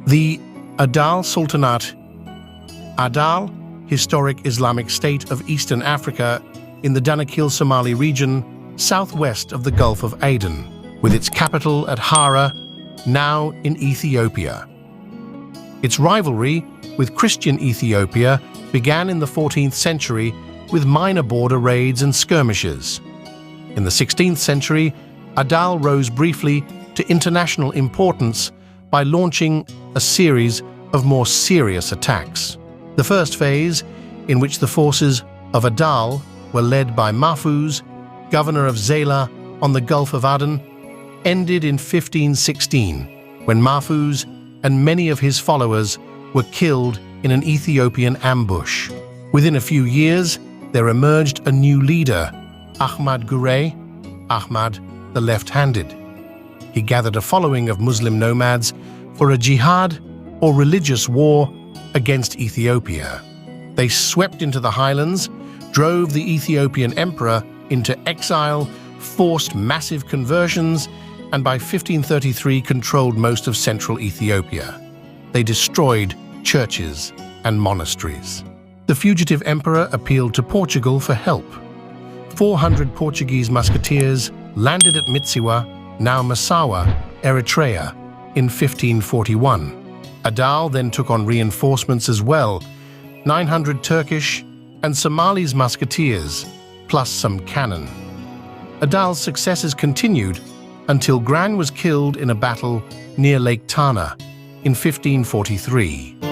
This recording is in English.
The Adal Sultanate. Adal, historic Islamic state of Eastern Africa in the Danakil Somali region, southwest of the Gulf of Aden, with its capital at Hara, now in Ethiopia. Its rivalry with Christian Ethiopia began in the 14th century with minor border raids and skirmishes. In the 16th century, Adal rose briefly to international importance by launching a series of more serious attacks. The first phase, in which the forces of Adal were led by Mahfuz, governor of Zayla on the Gulf of Aden, ended in 1516, when Mahfuz and many of his followers were killed in an Ethiopian ambush. Within a few years, there emerged a new leader, Ahmad Gurey, Ahmad the Left-Handed. He gathered a following of Muslim nomads for a jihad or religious war against Ethiopia. They swept into the highlands, drove the Ethiopian emperor into exile, forced massive conversions, and by 1533 controlled most of central Ethiopia. They destroyed churches and monasteries. The fugitive emperor appealed to Portugal for help. 400 Portuguese musketeers landed at Mitsiwa, now Massawa, Eritrea, in 1541. Adal then took on reinforcements as well, 900 Turkish and Somali's musketeers, plus some cannon. Adal's successes continued until Gran was killed in a battle near Lake Tana in 1543.